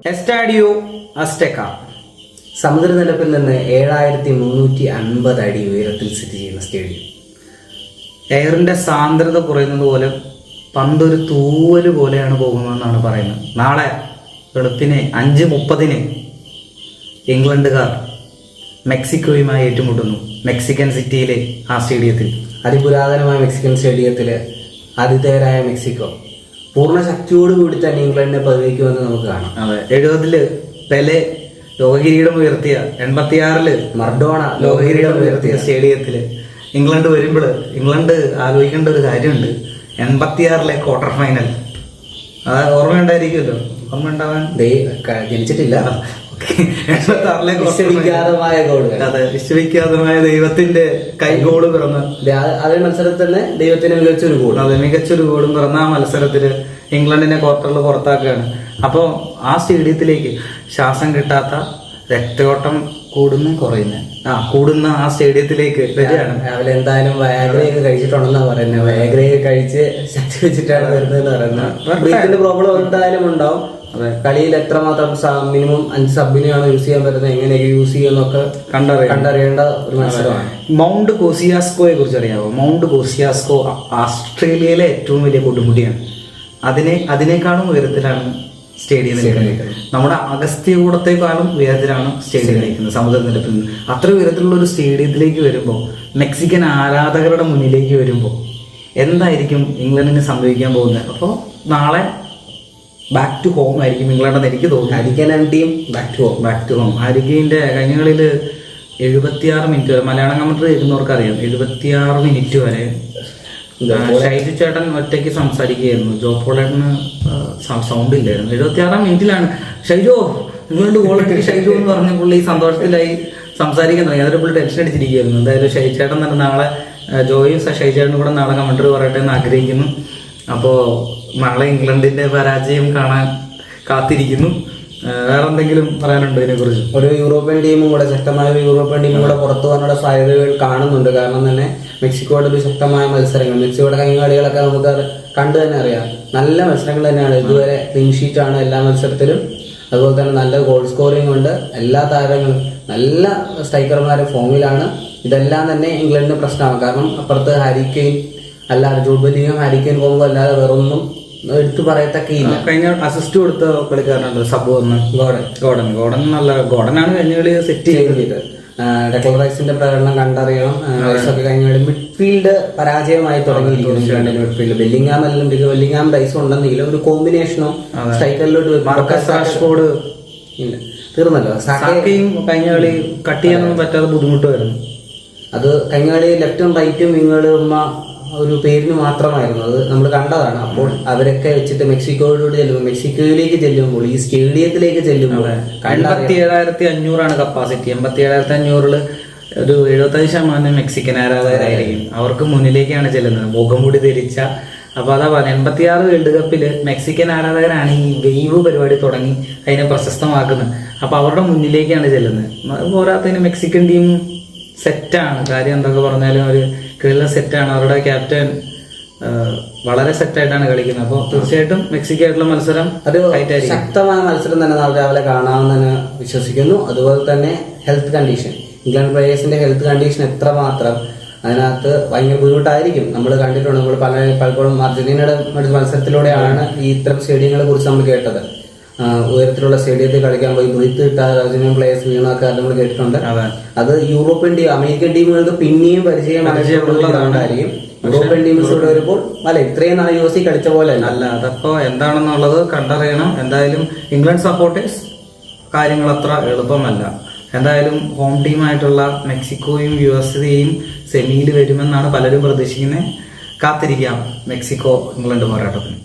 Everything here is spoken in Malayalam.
എസ്റ്റാഡിയോ അസ്ടെക്ക സമുദ്രനിരപ്പിൽ നിന്ന് 7350 അടി ഉയരത്തിൽ സ്ഥിതി ചെയ്യുന്ന സ്റ്റേഡിയം. എയറിന്റെ സാന്ദ്രത കുറയുന്നത് പോലെ പന്തൊരു തൂവല് പോലെയാണ് പോകുന്നതെന്നാണ് പറയുന്നത്. നാളെ വെളുപ്പിന് 5:30 ഇംഗ്ലണ്ടുകാർ മെക്സിക്കോയുമായി ഏറ്റുമുട്ടുന്നു. മെക്സിക്കൻ സിറ്റിയിലെ ആ സ്റ്റേഡിയത്തിൽ, അതിപുരാതനമായ മെക്സിക്കൻ സ്റ്റേഡിയത്തിൽ ആതിഥേയരായ മെക്സിക്കോ പൂർണ്ണ ശക്തിയോടുകൂടി തന്നെ ഇംഗ്ലണ്ടിനെ പതിവയ്ക്കുമെന്ന് നമുക്ക് കാണാം. അതെ, 70 പെലെ ലോകകിരീടം ഉയർത്തിയ, 86 മർഡോണ ലോകകിരീടം ഉയർത്തിയ സ്റ്റേഡിയത്തിൽ ഇംഗ്ലണ്ട് വരുമ്പോൾ ഇംഗ്ലണ്ട് ആലോചിക്കേണ്ട ഒരു കാര്യമുണ്ട്. 86 ക്വാർട്ടർ ഫൈനൽ, അത് ഓർമ്മയുണ്ടായിരിക്കുമല്ലോ. ഓർമ്മ ഉണ്ടാവാൻ ജനിച്ചിട്ടില്ല. 86 വിശ്വവിഖ്യാതമായ ദൈവത്തിന്റെ കൈ ഗോള് പിറന്ന് അതേ മത്സരത്തിൽ തന്നെ ദൈവത്തിന് മികച്ചൊരു ഗോൾ, അതെ മികച്ചൊരു ഗോളും പിറന്ന ആ മത്സരത്തില് ഇംഗ്ലണ്ടിനെ ക്വാർട്ടറിൽ പുറത്താക്കുകയാണ്. അപ്പോൾ ആ സ്റ്റേഡിയത്തിലേക്ക് ശ്വാസം കിട്ടാത്ത, രക്തയോട്ടം കൂടുന്ന ആ സ്റ്റേഡിയത്തിലേക്ക് വരികയാണ്. രാവിലെ എന്തായാലും വയാഗ്രയൊക്കെ കഴിച്ചിട്ടുണ്ടെന്നാ പറയുന്നത്. വയാഗ്രയൊക്കെ കഴിച്ച് ശക്തി വെച്ചിട്ടാണ് വരുന്നതെന്ന് പറയുന്നത്. പ്രോബ്ലം എന്തായാലും ഉണ്ടാവും. അതെ, കളിയിൽ എത്രമാത്രം മിനിമം 5 സബിനെയാണ് യൂസ് ചെയ്യാൻ പറ്റുന്നത്, എങ്ങനെയൊക്കെ യൂസ് ചെയ്യുന്നൊക്കെ കണ്ടറിയേണ്ട ഒരു മത്സരമാണ്. മൗണ്ട് കോസിയാസ്കോയെ കുറിച്ച് അറിയാമോ? മൗണ്ട് കോസിയാസ്കോ ഓസ്ട്രേലിയയിലെ ഏറ്റവും വലിയ കൊടുമുടിയാണ്. അതിനേക്കാളും ഉയരത്തിലാണ് സ്റ്റേഡിയം നിൽക്കുന്നത്. നമ്മുടെ അഗസ്ത്യകൂടത്തെക്കാളും ഉയരത്തിലാണ് സ്റ്റേഡിയം നിൽക്കുന്നത് സമുദ്രനിരപ്പിൽ നിന്ന്. അത്ര ഉയരത്തിലുള്ള ഒരു സ്റ്റേഡിയത്തിലേക്ക് വരുമ്പോൾ, മെക്സിക്കൻ ആരാധകരുടെ മുന്നിലേക്ക് വരുമ്പോൾ എന്തായിരിക്കും ഇംഗ്ലണ്ടിന് സംഭവിക്കാൻ പോകുന്നത്? അപ്പോൾ നാളെ ബാക്ക് ടു ഹോം ആയിരിക്കും ഇംഗ്ലണ്ടെന്ന് എനിക്ക് തോന്നുന്നു. Harry Kane team back to home. ഹാരിക്കെയിൻ്റെ കഴിഞ്ഞ കളിയിൽ 76 മിനിറ്റ് വരെ, മലയാളം കമന്ററി കേൾക്കുന്നവർക്ക് അറിയാം, 76 മിനിറ്റ് വരെ ഷൈജു ചേട്ടൻ ഒറ്റയ്ക്ക് സംസാരിക്കുകയായിരുന്നു. ജോപ്പോളേട്ടന് സൗണ്ട് ഇല്ലായിരുന്നു. 76 മിനിറ്റിലാണ് ഷൈജോ ഇംഗ്ലണ്ട് ഗോളടി ഷൈജു എന്ന് പറഞ്ഞ പുള്ളി സന്തോഷത്തിലായി സംസാരിക്കാൻ തുടങ്ങി. അതൊരു പുള്ളി ടെൻഷൻ അടിച്ചിരിക്കുകയായിരുന്നു. എന്തായാലും ഷൈജു ചേട്ടൻ തന്നെ നാളെ, ജോയും ഷൈജു ചേട്ടനും കൂടെ നാളെ കമന്ററി പറയട്ടെ എന്ന് ആഗ്രഹിക്കുന്നു. അപ്പോൾ നാളെ ഇംഗ്ലണ്ടിന്റെ പരാജയം കാണാൻ കാത്തിരിക്കുന്നു. വേറെ എന്തെങ്കിലും പറയാനുണ്ടോ ഇതിനെക്കുറിച്ച്? ഒരു യൂറോപ്യൻ ടീമും കൂടെ, ശക്തമായ ഒരു യൂറോപ്യൻ ടീമും കൂടെ പുറത്തു പോകാനുള്ള സാധ്യതകൾ കാണുന്നുണ്ട്. കാരണം തന്നെ മെക്സിക്കോയുടെ ഒരു ശക്തമായ മത്സരങ്ങൾ, മെക്സിക്കോയുടെ കഴിഞ്ഞ കളികളൊക്കെ നമുക്ക് കണ്ടു തന്നെ അറിയാം. നല്ല മത്സരങ്ങൾ തന്നെയാണ്. ഇതുവരെ ക്ലീൻ ഷീറ്റാണ് എല്ലാ മത്സരത്തിലും. അതുപോലെ തന്നെ നല്ല ഗോൾ സ്കോറിംഗ് ഉണ്ട്. എല്ലാ താരങ്ങളും, നല്ല സ്ട്രൈക്കർമാരും ഫോമിലാണ്. ഇതെല്ലാം തന്നെ ഇംഗ്ലണ്ടിന് പ്രശ്നമാണ്. കാരണം അപ്പുറത്ത് ഹാരിക്കെയിൻ അല്ലാതെ ജൂഡ് ബെല്ലിംഗം, ഹാരിക്കെയിൻ പോകുമ്പോൾ അല്ലാതെ വേറൊന്നും എടുത്തു പറയത്തക്കയില്ല. കഴിഞ്ഞ അസിസ്റ്റ് കൊടുത്ത കളിക്കാരനുണ്ട് സബ് വന്ന് ഗോർഡനാണ് കഴിഞ്ഞ കളി സെറ്റ് ചെയ്തത്. ഡെക്ലൻ റൈസിന്റെ പ്രകടനം കണ്ടറിയണം. റൈസൊക്കെ കഴിഞ്ഞ കളി മിഡ്ഫീൽഡ് പരാജയമായി തുടങ്ങിയിരിക്കുന്നു ഇംഗ്ലണ്ടിന്റെ മിഡ്ഫീൽഡ്. ബെല്ലിംഗാം റൈസും ഉണ്ടെന്നെങ്കിലും ഒരു കോമ്പിനേഷനോ സ്ട്രൈക്കറിലോട്ട് ഇല്ല, തീർന്നല്ലോ. സാക്കയും കഴിഞ്ഞ കളി കട്ട് ചെയ്യാനൊന്നും പറ്റാതെ ബുദ്ധിമുട്ടുമായിരുന്നു. അത് കഴിഞ്ഞ കളി ലെഫ്റ്റും റൈറ്റും വിങ്ങുകളും ഒരു പേരിന് മാത്രമായിരുന്നു. അത് നമ്മൾ കണ്ടതാണ്. അപ്പോൾ അവരൊക്കെ വെച്ചിട്ട് മെക്സിക്കോയിലേക്ക് ചെല്ലുമ്പോൾ, ഈ സ്റ്റേഡിയത്തിലേക്ക് ചെല്ലുമ്പോൾ 87,500 കപ്പാസിറ്റി. 87,500 ഒരു 75% മെക്സിക്കൻ ആരാധകരായിരിക്കും. അവർക്ക് മുന്നിലേക്കാണ് ചെല്ലുന്നത്, മുഖംമൂടി ധരിച്ച. അപ്പൊ അതാ പറഞ്ഞ 86 വേൾഡ് കപ്പില് മെക്സിക്കൻ ആരാധകരാണ് ഈ വെയ്വ് പരിപാടി തുടങ്ങി അതിനെ പ്രശസ്തമാക്കുന്നത്. അപ്പൊ അവരുടെ മുന്നിലേക്കാണ് ചെല്ലുന്നത്. പോരാത്തതിന് മെക്സിക്കൻ ടീം സെറ്റാണ്. കാര്യം എന്തൊക്കെ പറഞ്ഞാലും ഒരു കിഴില സെറ്റാണ്. അവരുടെ ക്യാപ്റ്റൻ വളരെ സെറ്റായിട്ടാണ് കളിക്കുന്നത്. അപ്പോൾ തീർച്ചയായിട്ടും മെക്സിക്കോ ആയിട്ടുള്ള മത്സരം അത് ശക്തമായ മത്സരം തന്നെ നാളെ രാവിലെ കാണാമെന്ന് വിശ്വസിക്കുന്നു. അതുപോലെ തന്നെ ഹെൽത്ത് കണ്ടീഷൻ, ഇംഗ്ലണ്ട് പ്ലേയേഴ്സിന്റെ ഹെൽത്ത് കണ്ടീഷൻ എത്രമാത്രം അതിനകത്ത് ഭയങ്കര ബുദ്ധിമുട്ടായിരിക്കും. നമ്മൾ കണ്ടിട്ടുണ്ട്. നമ്മൾ പലപ്പോഴും അർജന്റീനയുടെ മത്സരത്തിലൂടെയാണ് ഈ ഇത്തരം സ്റ്റേഡിയങ്ങളെ കുറിച്ച് നമ്മൾ കേട്ടത്. ഉയരത്തിലുള്ള സ്റ്റേഡിയത്തിൽ കളിക്കാൻ പോയി ബ്രീത്ത് കിട്ടാതെ അർജന്റീനൻ പ്ലേയേഴ്സ് വീണൊക്കെ നമ്മൾ കേട്ടിട്ടുണ്ട്. അത് യൂറോപ്യൻ ടീം, അമേരിക്കൻ ടീമുകൾക്ക് പിന്നെയും പരിചയമായിട്ടുള്ളതായിരിക്കും. യൂറോപ്യൻ ടീംസ് ഇവിടെ വരുമ്പോൾ ഇത്രയും നാളെ യു എസ് കളിച്ച പോലെ അല്ല. അതപ്പോ എന്താണെന്നുള്ളത് കണ്ടറിയണം. എന്തായാലും ഇംഗ്ലണ്ട് സപ്പോർട്ടേഴ്സ് കാര്യങ്ങൾ അത്ര എളുപ്പമല്ല. എന്തായാലും ഹോം ടീമായിട്ടുള്ള മെക്സിക്കോയും USA സെമിയിൽ വരുമെന്നാണ് പലരും പ്രതീക്ഷിക്കുന്നത്. കാത്തിരിക്കാം മെക്സിക്കോ ഇംഗ്ലണ്ട് പോരാട്ടത്തിന്.